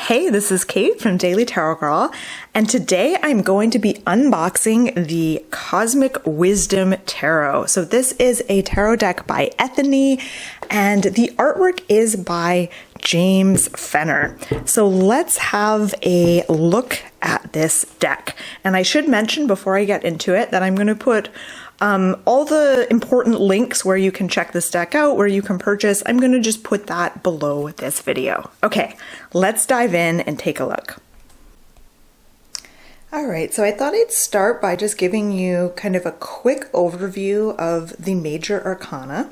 Hey, this is Kate from Daily Tarot Girl, and today I'm going to be unboxing the Cosmic Wisdom Tarot. So this is a tarot deck by Ethony, and the artwork is by James Fenner. So let's have a look at this deck. And I should mention before I get into it that I'm going to put all the important links where you can check this deck out, where you can purchase. I'm going to just put that below this video. Okay, let's dive in and take a look. All right, so I thought I'd start by just giving you kind of a quick overview of the major arcana.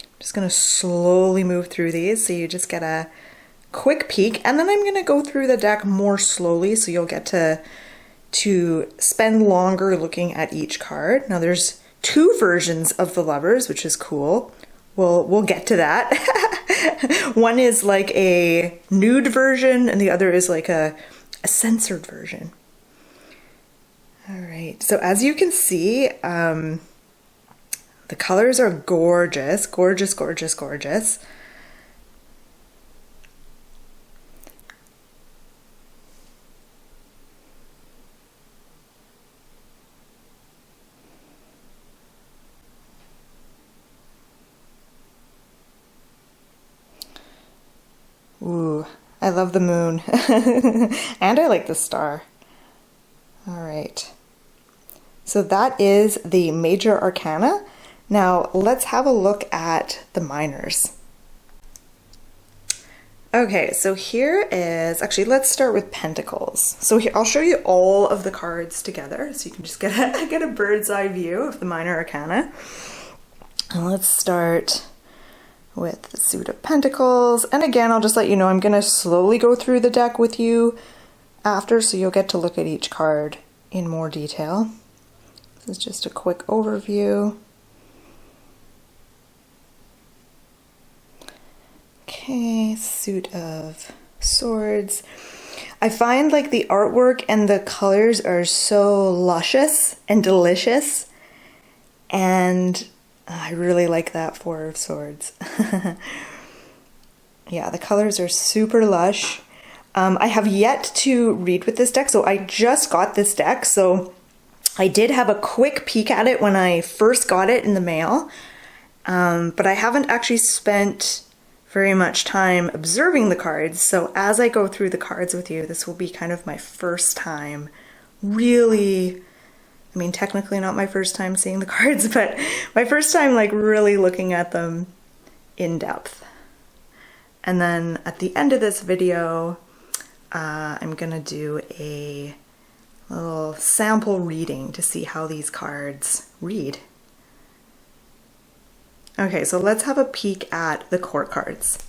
I'm just going to slowly move through these so you just get a quick peek, and then I'm going to go through the deck more slowly so you'll get to spend longer looking at each card. Now there's two versions of the Lovers, which is cool. We'll get to that. One is like a nude version and the other is like a censored version. All right, so as you can see, the colors are gorgeous, gorgeous, gorgeous, gorgeous. Ooh, I love the moon. And I like the star. All right. So that is the major arcana. Now let's have a look at the minors. Okay, so here is, actually let's start with Pentacles. So here, I'll show you all of the cards together so you can just get a bird's eye view of the minor arcana. And let's start with the Suit of Pentacles. And again, I'll just let you know I'm going to slowly go through the deck with you after, so you'll get to look at each card in more detail. This is just a quick overview. Okay, Suit of Swords. I find like the artwork and the colors are so luscious and delicious, and I really like that Four of Swords. Yeah, the colors are super lush. I have yet to read with this deck, so I just got this deck, so I did have a quick peek at it when I first got it in the mail, but I haven't actually spent very much time observing the cards, so as I go through the cards with you, this will be kind of my first time really, I mean, technically not my first time seeing the cards, but my first time like really looking at them in depth. And then at the end of this video, I'm gonna do a little sample reading to see how these cards read. Okay, so let's have a peek at the court cards.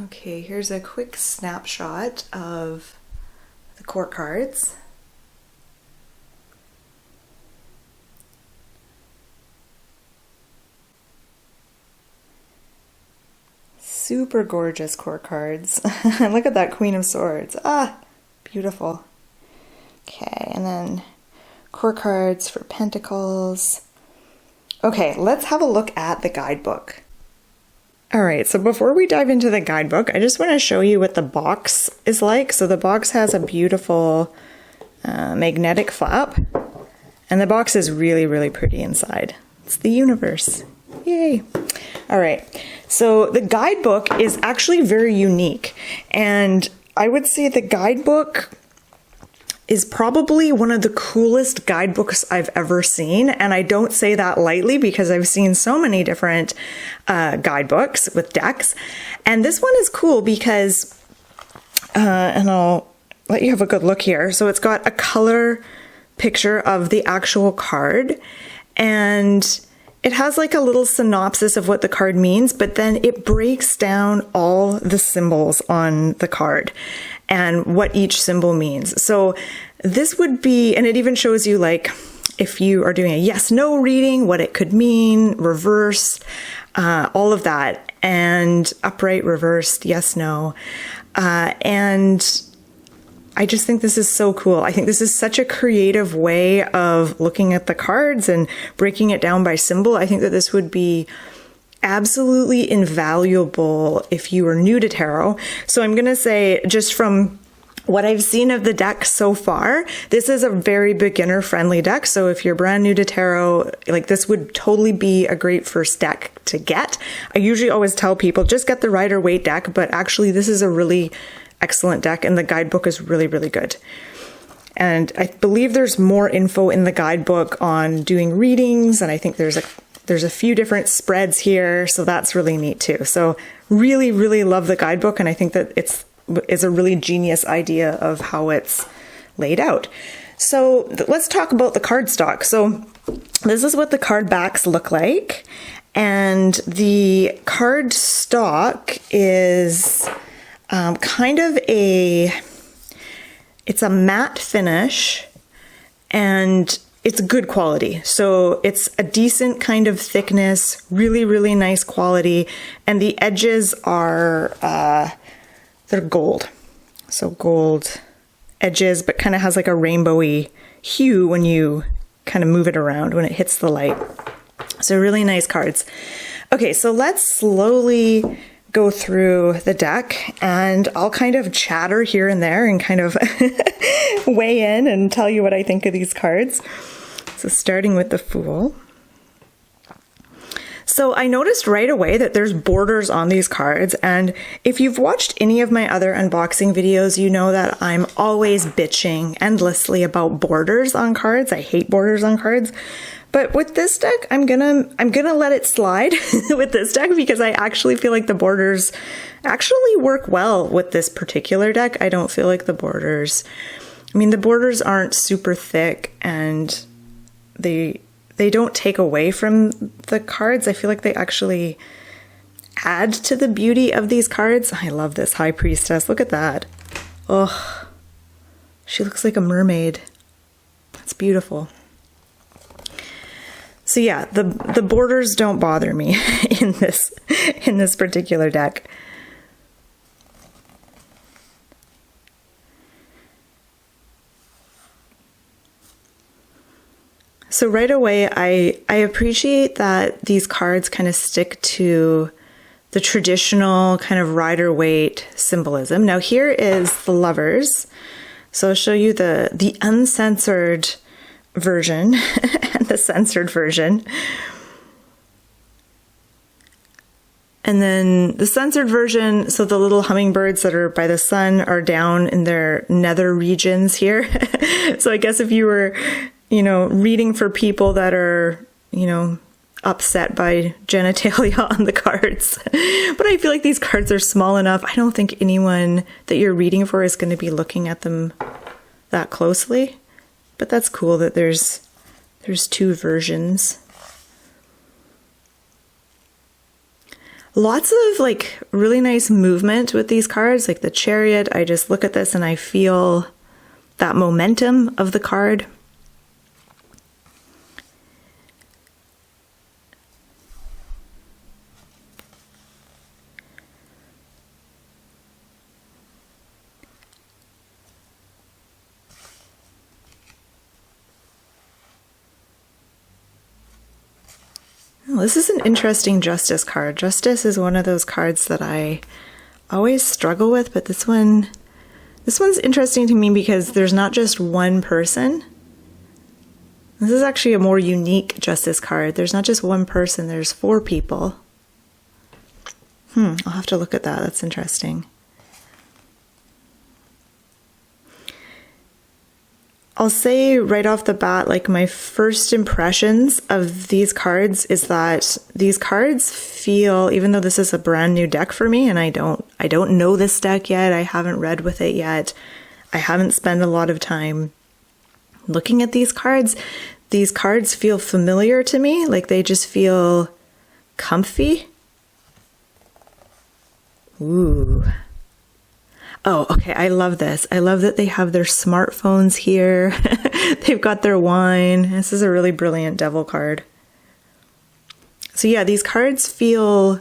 Okay, here's a quick snapshot of the court cards. Super gorgeous court cards. Look at that Queen of Swords. Ah, beautiful. Okay, and then court cards for Pentacles. Okay, let's have a look at the guidebook. All right, so before we dive into the guidebook, I just want to show you what the box is like. So the box has a beautiful magnetic flap, and the box is really, really pretty inside. It's the universe. Yay. All right, so the guidebook is actually very unique, and I would say the guidebook is probably one of the coolest guidebooks I've ever seen, and I don't say that lightly because I've seen so many different guidebooks with decks, and this one is cool because, and I'll let you have a good look here. So it's got a color picture of the actual card, and it has like a little synopsis of what the card means, but then it breaks down all the symbols on the card and what each symbol means. So this would be, and it even shows you like if you are doing a yes/no reading, what it could mean, reverse, all of that, and upright, reversed, yes/no, and I just think this is so cool. I think this is such a creative way of looking at the cards and breaking it down by symbol. I think that this would be absolutely invaluable if you are new to tarot. So I'm going to say, just from what I've seen of the deck so far, this is a very beginner friendly deck. So if you're brand new to tarot, like, this would totally be a great first deck to get. I usually always tell people just get the Rider-Waite deck, but actually this is a really excellent deck, and the guidebook is really, really good. And I believe there's more info in the guidebook on doing readings, and I think there's a few different spreads here, so that's really neat too. So really, really love the guidebook, and I think that it's a really genius idea of how it's laid out. So let's talk about the cardstock. So this is what the card backs look like, and the cardstock is kind of it's a matte finish, and it's good quality. So it's a decent kind of thickness, really, really nice quality. And the edges are, they're gold. So gold edges, but kind of has like a rainbowy hue when you kind of move it around when it hits the light. So really nice cards. Okay, so let's slowly go through the deck, and I'll kind of chatter here and there and kind of weigh in and tell you what I think of these cards. So starting with the Fool. So I noticed right away that there's borders on these cards, and if you've watched any of my other unboxing videos, you know that I'm always bitching endlessly about borders on cards. I hate borders on cards. But with this deck, I'm gonna let it slide with this deck, because I actually feel like the borders actually work well with this particular deck. I don't feel like the borders aren't super thick, and they don't take away from the cards. I feel like they actually add to the beauty of these cards. I love this High Priestess. Look at that. Oh, she looks like a mermaid. That's beautiful. So yeah, the borders don't bother me in this particular deck. So right away, I appreciate that these cards kind of stick to the traditional kind of Rider-Waite symbolism. Now here is the Lovers. So I'll show you the uncensored version and the censored version. And then the censored version, so the little hummingbirds that are by the sun are down in their nether regions here. So I guess if you were, reading for people that are, upset by genitalia on the cards. But I feel like these cards are small enough. I don't think anyone that you're reading for is going to be looking at them that closely. But that's cool that there's two versions. Lots of like really nice movement with these cards, like the Chariot. I just look at this and I feel that momentum of the card. This is an interesting Justice card. Justice is one of those cards that I always struggle with, but this one's interesting to me because there's not just one person. This is actually a more unique Justice card. There's not just one person, there's 4 people. I'll have to look at that. That's interesting. I'll say right off the bat, like my first impressions of these cards is that these cards feel, even though this is a brand new deck for me and I don't know this deck yet, I haven't read with it yet, I haven't spent a lot of time looking at these cards feel familiar to me, like they just feel comfy. Ooh. Oh, okay. I love this. I love that they have their smartphones here. They've got their wine. This is a really brilliant Devil card. So yeah, these cards feel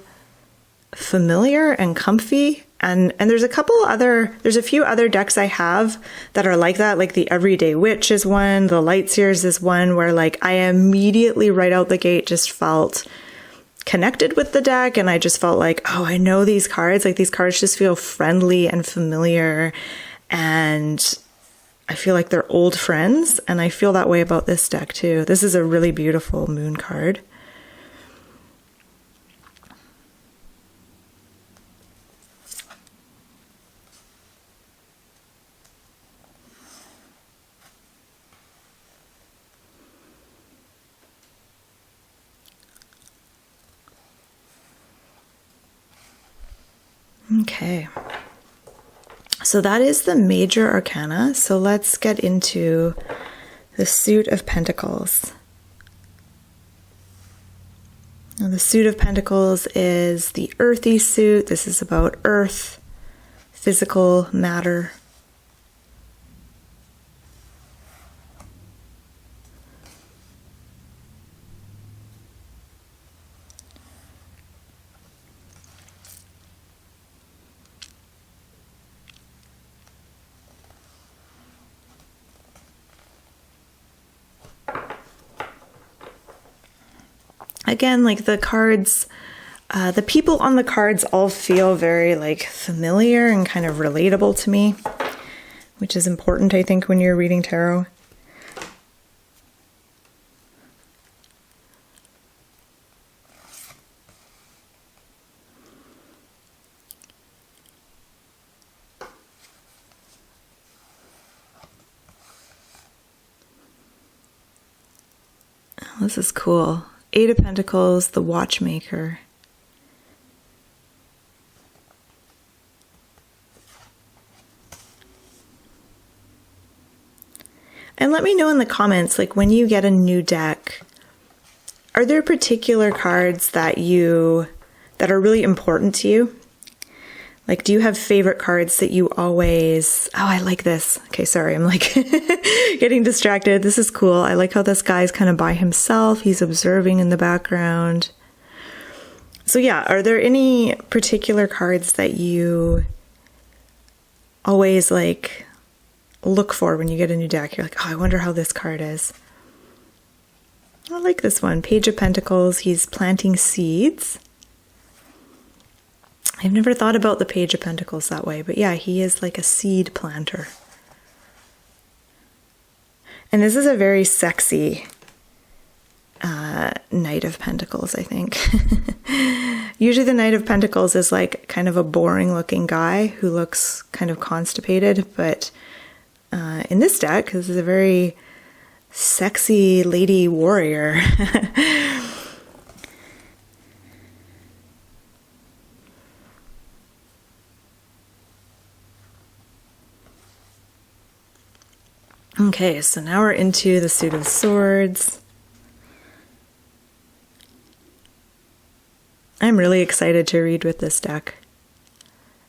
familiar and comfy. And there's a few other decks I have that are like that. Like the Everyday Witch is one. The Lightseers is one where like I immediately right out the gate just felt connected with the deck, and I just felt like, oh, I know these cards. Like, these cards just feel friendly and familiar, and I feel like they're old friends, and I feel that way about this deck too. This is a really beautiful moon card. Okay, so that is the major arcana. So let's get into the suit of pentacles. Now, the suit of pentacles is the earthy suit. This is about earth, physical matter. Again, like the cards, the people on the cards all feel very like familiar and kind of relatable to me, which is important, I think, when you're reading tarot. Oh, this is cool. Eight of Pentacles, the Watchmaker. And let me know in the comments, like when you get a new deck, are there particular cards that are really important to you? Like, do you have favorite cards that you always, oh, I like this. Okay, sorry, I'm like getting distracted. This is cool. I like how this guy's kind of by himself. He's observing in the background. So yeah, are there any particular cards that you always like look for when you get a new deck? You're like, oh, I wonder how this card is. I like this one. Page of Pentacles. He's planting seeds. I've never thought about the Page of Pentacles that way, but yeah, he is like a seed planter. And this is a very sexy Knight of Pentacles, I think. Usually the Knight of Pentacles is like kind of a boring looking guy who looks kind of constipated, but in this deck, this is a very sexy lady warrior. Okay, so now we're into the Suit of Swords. I'm really excited to read with this deck.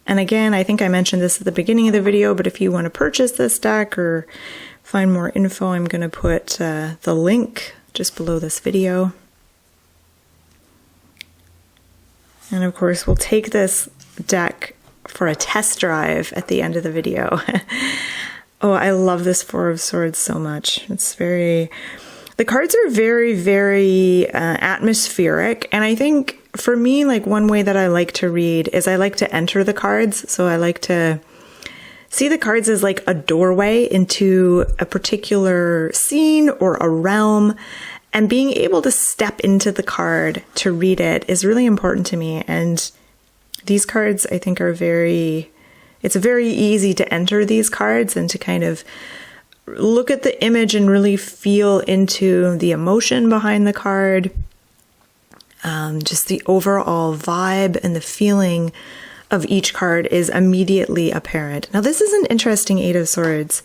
And again, I think I mentioned this at the beginning of the video, but if you want to purchase this deck or find more info, I'm going to put the link just below this video. And of course, we'll take this deck for a test drive at the end of the video. Oh, I love this Four of Swords so much. It's very, the cards are very, very atmospheric. And I think for me, like one way that I like to read is I like to enter the cards. So I like to see the cards as like a doorway into a particular scene or a realm. And being able to step into the card to read it is really important to me. And these cards, I think, are it's very easy to enter these cards and to kind of look at the image and really feel into the emotion behind the card. Just the overall vibe and the feeling of each card is immediately apparent. Now, this is an interesting Eight of Swords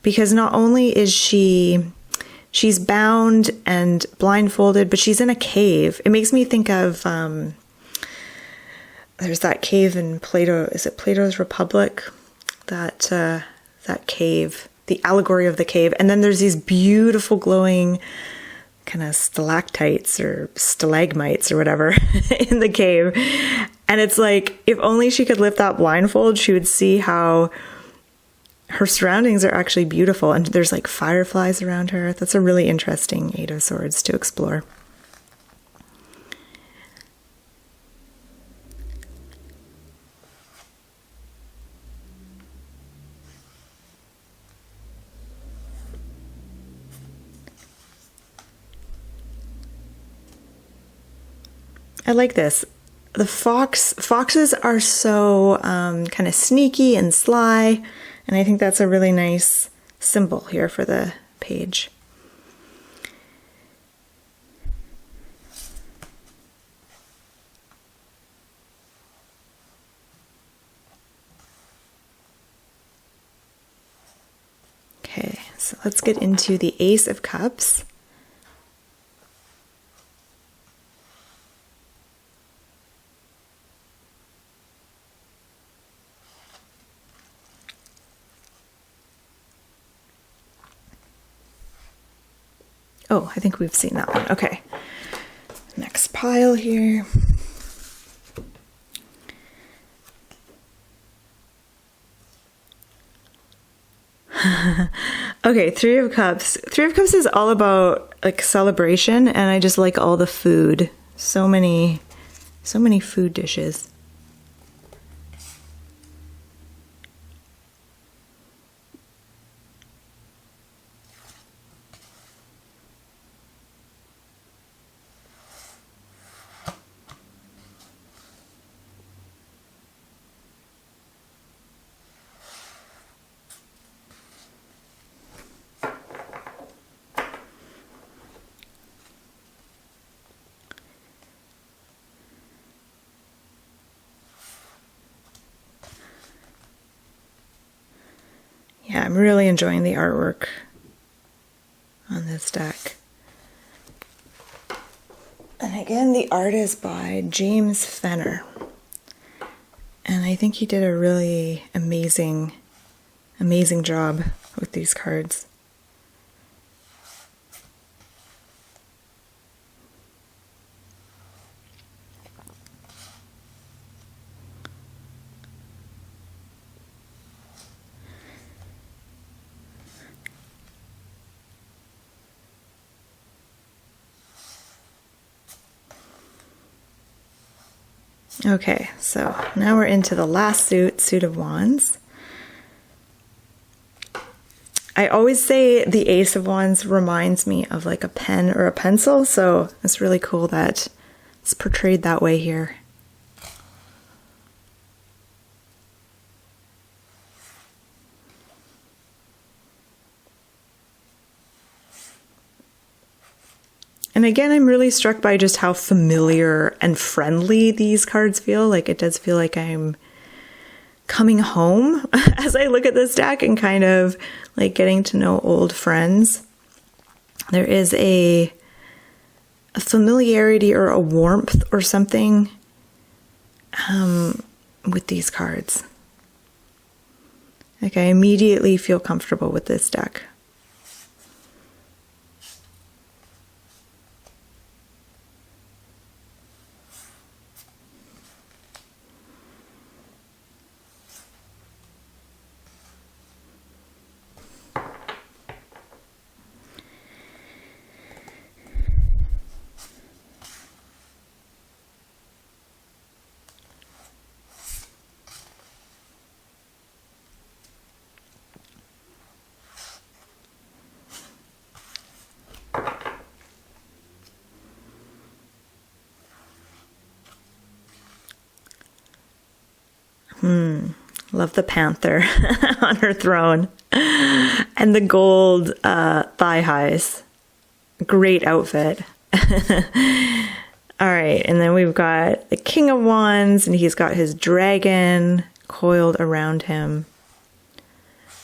because not only is she's bound and blindfolded, but she's in a cave. It makes me think of there's that cave in Plato. Is it Plato's Republic? That cave, the allegory of the cave. And then there's these beautiful glowing kind of stalactites or stalagmites or whatever in the cave. And it's like, if only she could lift that blindfold, she would see how her surroundings are actually beautiful. And there's like fireflies around her. That's a really interesting Eight of Swords to explore. I like this. The foxes are so kind of sneaky and sly, and I think that's a really nice symbol here for the page. Okay, so let's get into the Ace of Cups. Oh, I think we've seen that one. Okay. Next pile here. Okay, Three of Cups. Three of Cups is all about like celebration, and I just like all the food. So many food dishes. Yeah, I'm really enjoying the artwork on this deck. And again, the art is by James Fenner. And I think he did a really amazing job with these cards. Okay, so now we're into the last suit of Wands. I always say the Ace of Wands reminds me of like a pen or a pencil, so it's really cool that it's portrayed that way here. And again, I'm really struck by just how familiar and friendly these cards feel. Like, it does feel like I'm coming home as I look at this deck and kind of like getting to know old friends. There is a familiarity or a warmth or something with these cards. Like, I immediately feel comfortable with this deck. Love the panther on her throne. And the gold thigh highs. Great outfit. All right, and then we've got the King of Wands, and he's got his dragon coiled around him.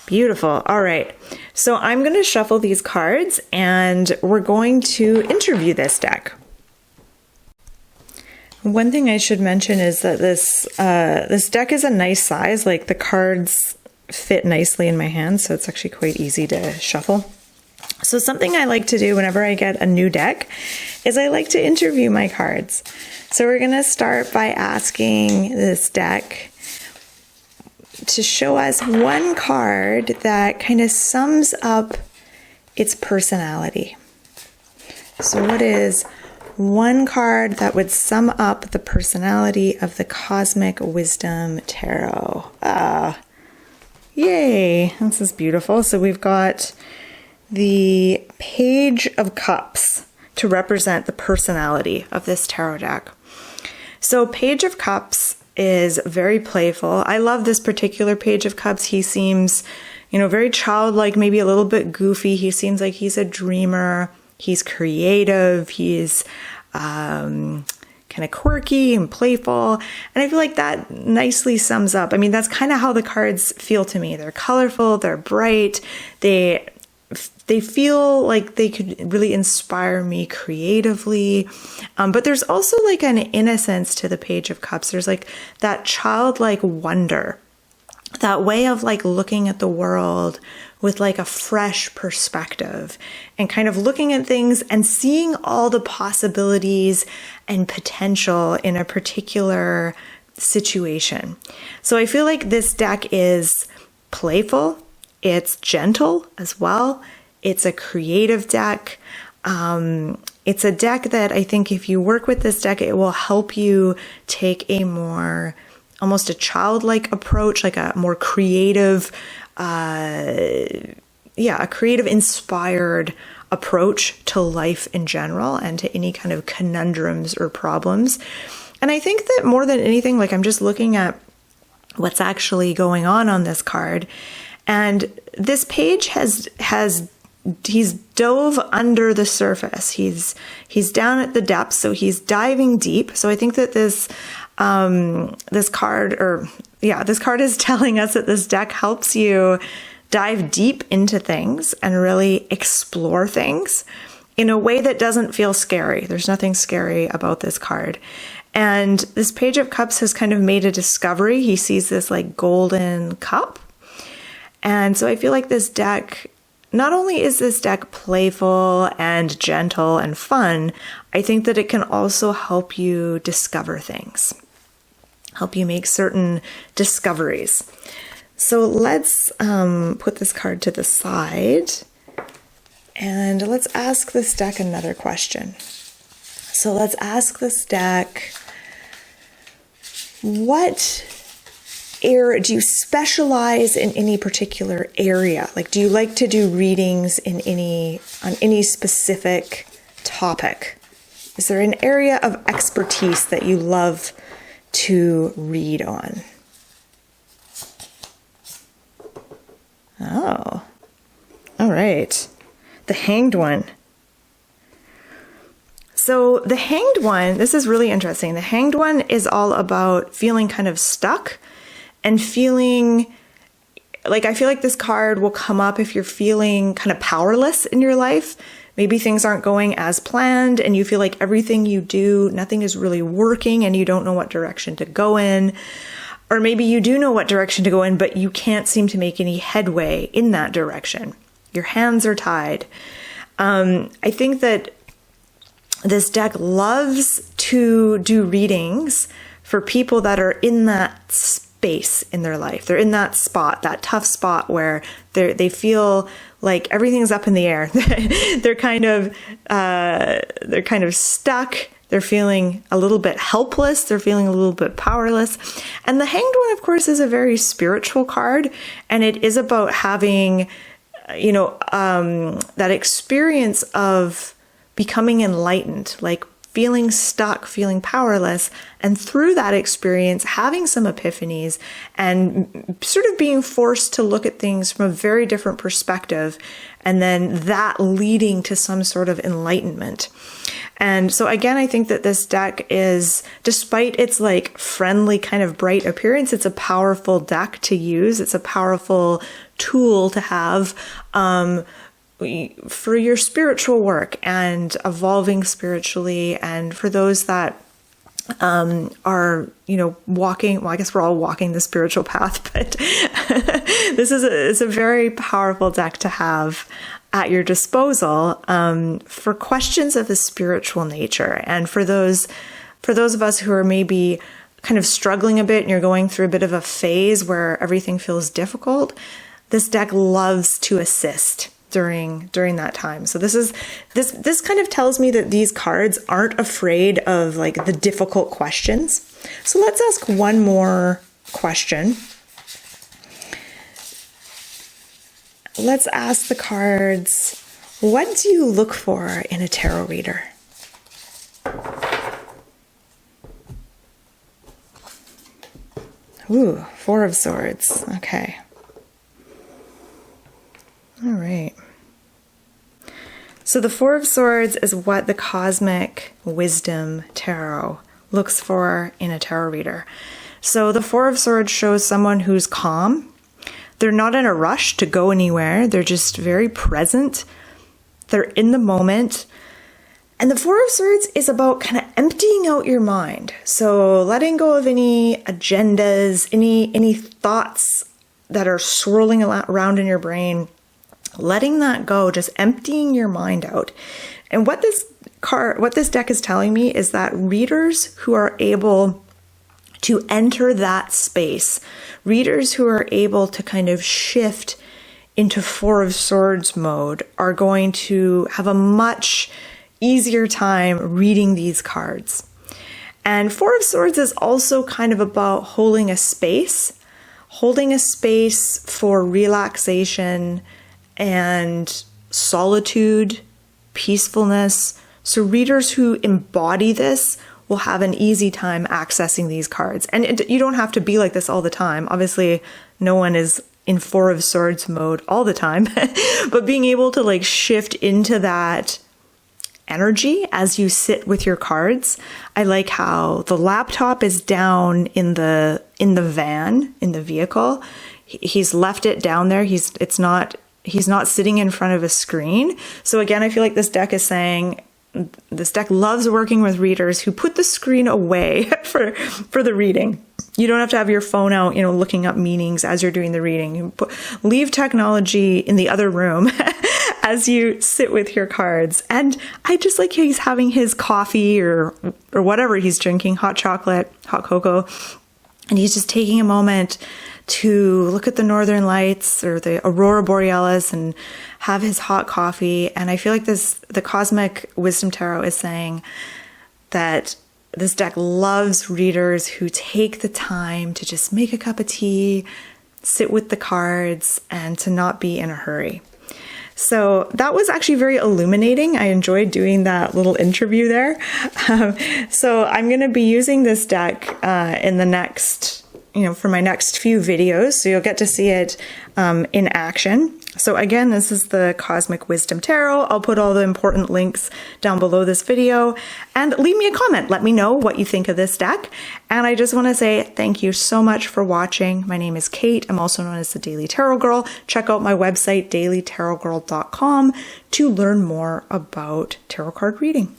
Beautiful. All right, so I'm going to shuffle these cards, and we're going to interview this deck. One thing I should mention is that this deck is a nice size. Like, the cards fit nicely in my hand, so it's actually quite easy to shuffle. So something I like to do whenever I get a new deck is I like to interview my cards. So we're going to start by asking this deck to show us one card that kind of sums up its personality. So what is one card that would sum up the personality of the Cosmic Wisdom Tarot? Yay! This is beautiful. So we've got the Page of Cups to represent the personality of this tarot deck. So Page of Cups is very playful. I love this particular Page of Cups. He seems, very childlike, maybe a little bit goofy. He seems like he's a dreamer. He's creative. He's kind of quirky and playful. And I feel like that nicely sums up. I mean, that's kind of how the cards feel to me. They're colorful. They're bright. They feel like they could really inspire me creatively. But there's also like an innocence to the Page of Cups. There's like that childlike wonder, that way of like looking at the world with like a fresh perspective and kind of looking at things and seeing all the possibilities and potential in a particular situation. So I feel like this deck is playful. It's gentle as well. It's a creative deck. It's a deck that I think if you work with this deck, it will help you take a more, almost a childlike approach, like a more creative, a creative inspired approach to life in general and to any kind of conundrums or problems. And I think that more than anything, like I'm just looking at what's actually going on this card. And this page he's dove under the surface. He's down at the depths, so he's diving deep. So I think that this card is telling us that this deck helps you dive deep into things and really explore things in a way that doesn't feel scary. There's nothing scary about this card. And this Page of Cups has kind of made a discovery. He sees this like golden cup. And so I feel like this deck, not only is this deck playful and gentle and fun, I think that it can also help you discover things, help you make certain discoveries. So let's put this card to the side and let's ask this deck another question. So let's ask this deck, do you specialize in any particular area? Like, do you like to do readings on any specific topic? Is there an area of expertise that you love to read on? Oh, all right. The Hanged One. So the Hanged One, this is really interesting. The Hanged One is all about feeling kind of stuck and feeling like, I feel like this card will come up if you're feeling kind of powerless in your life. Maybe things aren't going as planned and you feel like everything you do, nothing is really working and you don't know what direction to go in. Or maybe you do know what direction to go in, but you can't seem to make any headway in that direction. Your hands are tied. I think that this deck loves to do readings for people that are in that space in their life. They're in that spot, that tough spot where they feel like everything's up in the air. They're kind of stuck. They're feeling a little bit helpless. They're feeling a little bit powerless. And the Hanged One, of course, is a very spiritual card. And it is about having, that experience of becoming enlightened, like feeling stuck, feeling powerless. And through that experience, having some epiphanies and sort of being forced to look at things from a very different perspective. And then that leading to some sort of enlightenment. And so again, I think that this deck is, despite its like friendly kind of bright appearance, it's a powerful deck to use. It's a powerful tool to have for your spiritual work and evolving spiritually. And for those that are, walking, well, I guess we're all walking the spiritual path, but it's a very powerful deck to have at your disposal for questions of a spiritual nature. And for those of us who are maybe kind of struggling a bit and you're going through a bit of a phase where everything feels difficult, this deck loves to assist during that time. So this kind of tells me that these cards aren't afraid of like the difficult questions. So let's ask one more question. Let's ask the cards, what do you look for in a tarot reader? Ooh, Four of Swords. Okay. All right. So the Four of Swords is what the Cosmic Wisdom Tarot looks for in a tarot reader. So the Four of Swords shows someone who's calm. They're not in a rush to go anywhere. They're just very present. They're in the moment. And the Four of Swords is about kind of emptying out your mind. So letting go of any agendas, any thoughts that are swirling around in your brain, letting that go, just emptying your mind out. And what this deck is telling me is that readers who are able to enter that space, readers who are able to kind of shift into Four of Swords mode, are going to have a much easier time reading these cards. And Four of Swords is also kind of about holding a space for relaxation and solitude, peacefulness. So readers who embody this will have an easy time accessing these cards. And you don't have to be like this all the time. Obviously, no one is in Four of Swords mode all the time, but being able to like shift into that energy as you sit with your cards. I like how the laptop is down in the van, in the vehicle. He's left it down there. He's not sitting in front of a screen. So again, I feel like this deck is saying this deck loves working with readers who put the screen away for the reading. You don't have to have your phone out, looking up meanings as you're doing the reading. You leave technology in the other room as you sit with your cards. And I just like how he's having his coffee or whatever he's drinking, hot chocolate, hot cocoa. And he's just taking a moment to look at the northern lights or the aurora borealis and have his hot coffee. And I feel like the Cosmic Wisdom Tarot is saying that this deck loves readers who take the time to just make a cup of tea, sit with the cards, and to not be in a hurry. So that was actually very illuminating. I enjoyed doing that little interview there. So I'm going to be using this deck in the next, for my next few videos. So you'll get to see it in action. So again, this is the Cosmic Wisdom Tarot. I'll put all the important links down below this video, and leave me a comment. Let me know what you think of this deck. And I just want to say thank you so much for watching. My name is Kate. I'm also known as the Daily Tarot Girl. Check out my website, dailytarotgirl.com, to learn more about tarot card reading.